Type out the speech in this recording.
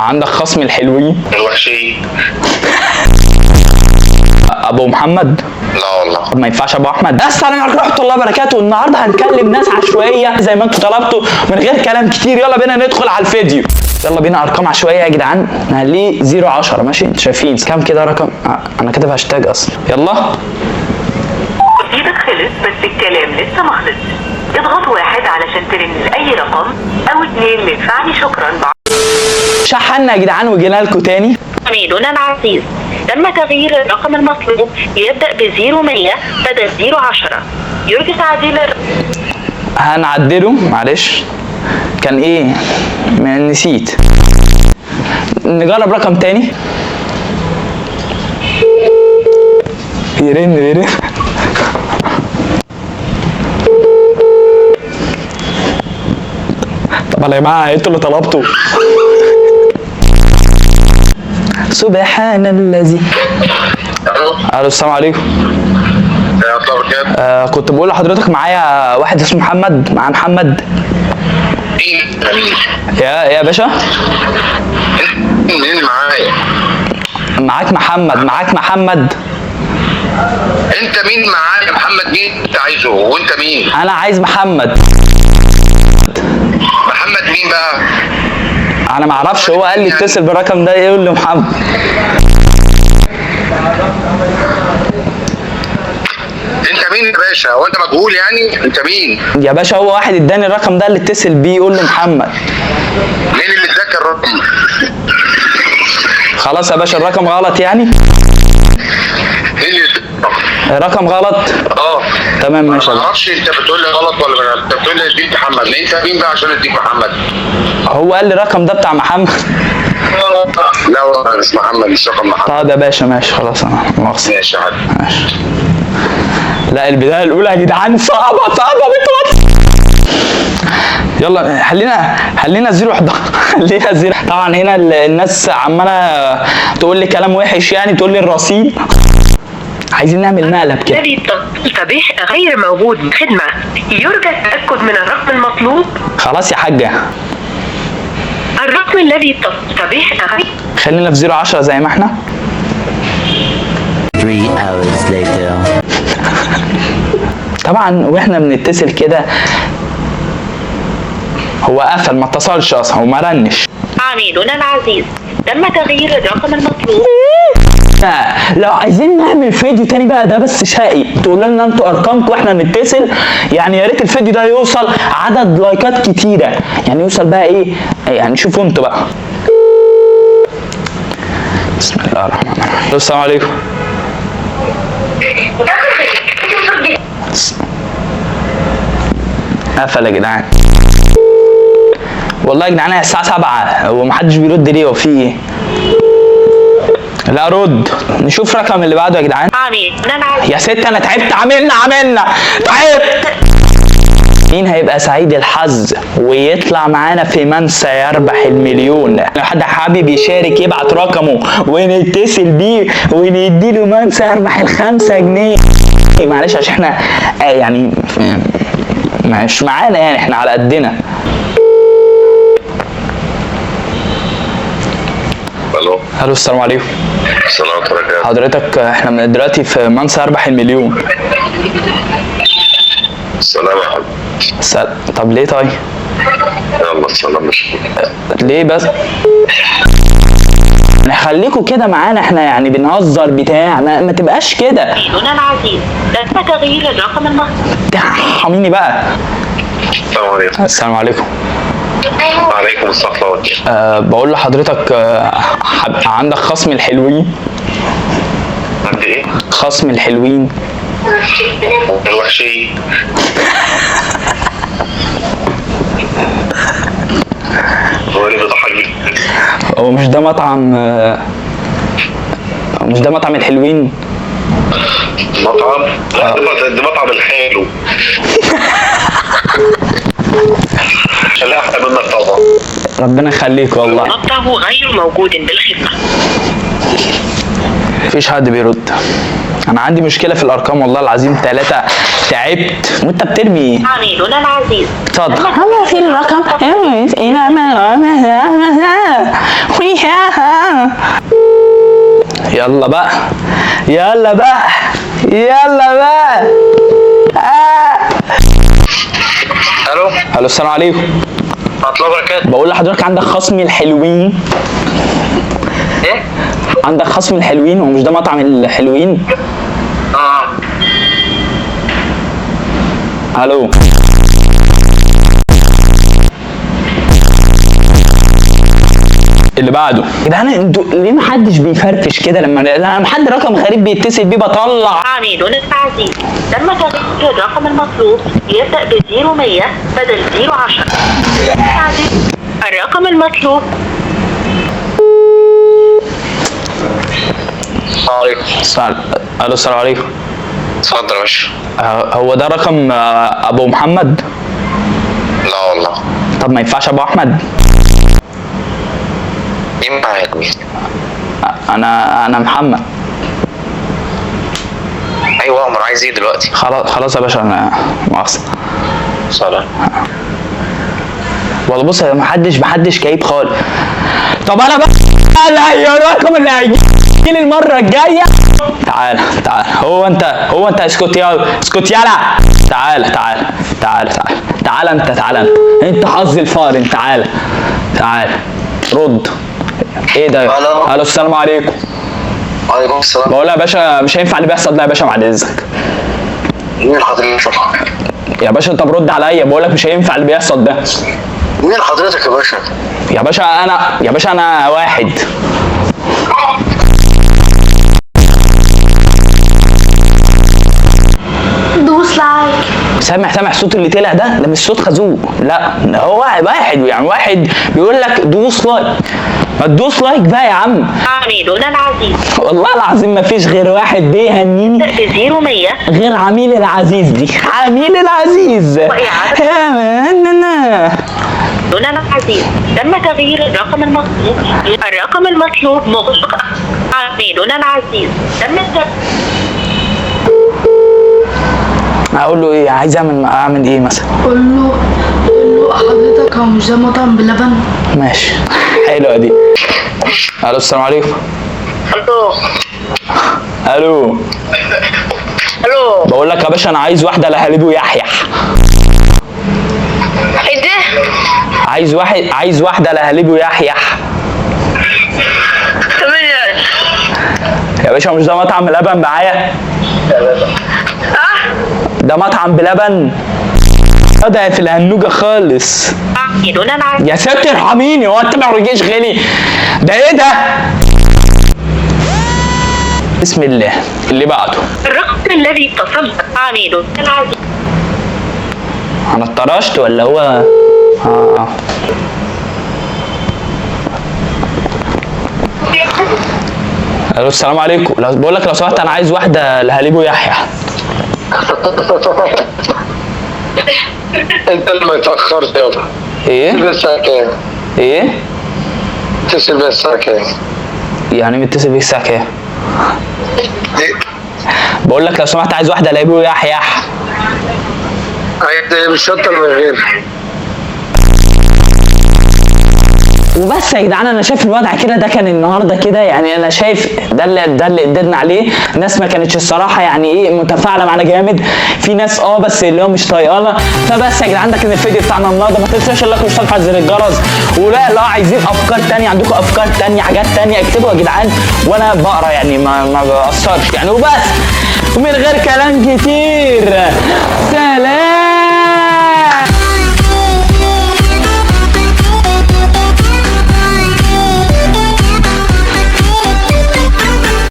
عندك خصم الحلوين الوحشين. ابو محمد؟ لا والله ما ينفعش ابو احمد. السلام عليكم ورحمه الله وبركاته. النهارده هنكلم ناس عشوائيه زي ما انتوا طلبتوا من غير كلام كتير. يلا بينا ندخل على الفيديو. يلا بينا. ارقام عشوائيه يا جدعان، هنخليه 0 10. ماشي؟ انتوا شايفين كام كده رقم؟ انا كاتب هاشتاج اصلا. يلا. ايدك خلص بس الكلام لسه ما خلصش. اضغط 1 علشان ترن اي رقم او 2 للفعل. شكرا. شحنا يا جدعان وجينا لكم تاني. عميلنا العزيز، تم تغيير الرقم المطلوب يبدأ ب 0100 بدل 010. يرجى تعديل هنعدله معلش. كان ايه؟ نسيت. نجرب رقم تاني. يرن. طب يا جماعه انتوا اللي طلبتوا. سبحان الذي. الو السلام عليكم. كنت بقول لحضرتك معايا واحد اسمه محمد. مع محمد يا باشا. مين معايا؟ معاك محمد. انت مين معايا؟ محمد مين انت عايزه؟ وانت مين؟ انا عايز محمد مين بقى؟ انا ما اعرفش، هو قال لي اتصل بالرقم ده يقول لي محمد. انت مين يا باشا؟ هو انت مجهول يعني؟ انت مين يا باشا؟ هو واحد اداني الرقم ده اللي اتصل بيه يقول له محمد. مين اللي اداك الرقم؟ خلاص يا باشا الرقم غلط يعني. مين اللي اداك الرقم غلط. تمام ماشي. ما اعرفش انت بتقول لي غلط ولا انت بتقول لي اديك محمد. انت مين بقى عشان اديك محمد؟ هو قال لي الرقم ده بتاع محمد. لا والله مش محمد، مش رقم محمد. طب يا باشا ماشي خلاص. انا مؤاخذة. ماشي يا حبيبي. ماشي. لا البدايه الاولى يا جدعان صعبه يلا خلينا 0 خليها 0. طبعا هنا الناس عماله تقول لي كلام وحش، يعني تقول لي الرصيد. عايزين نعمل مقلب كده. الذي التبيح غير موجود خدمة. يرجى التأكد من الرقم المطلوب. خلاص يا حاجه. الرقم الذي التبيح غير. خلينا في 0 10 زي ما احنا. 3 hours later. طبعا واحنا بنتصل كده هو قفل، ما اتصلش اصلا وما رنش. عميلنا العزيز، تم تغيير الرقم المطلوب. لو عايزين نعمل فيديو تاني بقى ده بس شقي، تقولوا لنا انتوا ارقامكم واحنا نتصل، يعني يا ريت الفيديو ده يوصل عدد لايكات كتيره، يعني يوصل بقى ايه يعني. شوفوا انتوا بقى. بسم الله الرحمن الرحيم. السلام عليكم. قفل يا جدعان. والله يا جدعان الساعه 7 ومحدش بيرد ليه؟ هو في ايه؟ لا رد. نشوف الرقم اللي بعده يا جدعان. يا ست انا تعبت. عملنا تعبت. مين هيبقى سعيد الحظ ويطلع معانا في من سيربح المليون؟ لو حد حابب يشارك يبعت رقمه ونتصل بيه ونديله من سيربح ال5 جنيه. معلش عشان احنا يعني مش معانا، يعني احنا على قدنا. الو السلام عليكم. السلام عليكم. حضرتك احنا من دلوقتي في من سيربح المليون. السلام عليكم. طب ليه طيب؟ يلا السلام. مش ليه بس؟ نخليكم كده معانا، احنا يعني بنهزر بتاع، ما تبقاش كده. عميلنا العزيز، تم تغيير الرقم المطلوب. ارحميني بقى. السلام عليكم. السلام عليكم. وعليكم السلام ورحمة الله. بقول لحضرتك عندك خصم الحلوين. عندي ايه؟ خصم الحلوين. الوحشين. هو اللي بيضحك. هو مش ده مطعم الحلوين؟ مطعم؟ لا ده مطعم الحلو. خليها احسن منك طبعا. ربنا يخليك والله. مطعمه غير موجود بالخدمة. مفيش حد بيرد. انا عندي مشكله في الارقام والله العظيم. 3 تعبت وانت بترمي. عميلنا العزيز اتفضل. هذا في الرقم يلا بقى يلا بقى يلا بقى. الو الو السلام عليكم. ورحمه الله وبركاته. بقول لحضرتك عندك خصم الحلوين؟ ايه؟ عندك خصم الحلوين؟ ومش ده مطعم الحلوين؟ الو اللي بعده. يا جدعان انتوا ليه محدش بيفرفش كده لما حد رقم غريب بيتصل بيه بطلع؟ عميلنا العزيز تم تغيير الرقم المطلوب يبدأ ب 0100 بدل 010. الرقم المطلوب. السلام عليكم. الو السلام عليكم. اتفضل يا باشا. هو ده رقم ابو محمد؟ لا والله. طب ما ينفعش ابو احمد؟ مين معاك مين؟ انا محمد. ايوه عمر، عايز ايه دلوقتي؟ خلاص يا باشا انا مؤاخذة. سلام. والله بص يا محدش كئيب خالص. طب انا بقى لا الرقم اللي هيجي لي المره الجايه. تعال هو انت اسكت يلا. تعال انت حظ الفار. انت تعال رد. ايه ده؟ الو السلام عليكم. وعليكم السلام. بقول يا باشا مش هينفع اللي بيحصل ده يا باشا بعد اذنك. مين حضرتك؟ يا باشا انت برد عليا. بقول لك مش هينفع اللي بيحصل ده. مين حضرتك يا باشا؟ يا باشا انا واحد. دوس لايك. سامع الصوت اللي طلع ده مش صوت خازوق، لا هو واحد يعني واحد بيقول لك دوس لايك. ما تدوس لايك بقى يا عم. عميلنا العزيز والله العظيم ما فيش غير واحد بيهنيني ب 0100 غير عميل العزيز دي. عميل العزيز عميلنا العزيز تم تغيير الرقم المطلوب مغلق. عميلنا العزيز تم اقول له ايه؟ عايز اعمل ايه مثلا؟ قول له حضرتك هو مش ده مطعم بلبن؟ ماشي حلوه دي. الو السلام عليكم. الو بقول لك يا باشا انا عايز واحده لهاليب ويحيح. ايه ده؟ عايز واحده لهاليب ويحيح. يا باشا مش ده مطعم بلبن معايا؟ ده مطعم بلبن. ده في الهنوجه خالص. يا ساتر ارحميني. هو انت ما رجيش غالي ده؟ ايه ده؟ بسم الله. اللي بعده. الرقم الذي اتصل عميل العزيز. انا اتطرشت ولا هو؟ الو السلام عليكم. بقول لك لو سمحت انا عايز واحده لهاليب ويحيى. انت اللي ما اتاخرت يابا. ايه؟ اتصل الساعه كام؟ ايه؟ اتصل بيا الساعه كام؟ يعني متصل بيك الساعه كام؟ ايه؟ بقول لك لو سمحت عايز واحده لهاليب ويحيى. عايز مش اكتر من غير. وبس يا جدعان انا شايف الوضع كده. ده كان النهارده كده يعني. انا شايف ده اللي قدرنا عليه. الناس ما كانتش الصراحه يعني ايه متفاعله معانا جامد. في ناس بس اللي هو مش طايقانا. فبس يا جدعان ده كان الفيديو بتاعنا النهارده. ما تنسوش اللايك واشتراك وتفعيل زر الجرس. ولا لو عايزين افكار تانية، عندكم افكار تانية، حاجات تانية اكتبوا يا جدعان وانا بقرا يعني ما بقصرش يعني. وبس ومن غير كلام كتير سلام.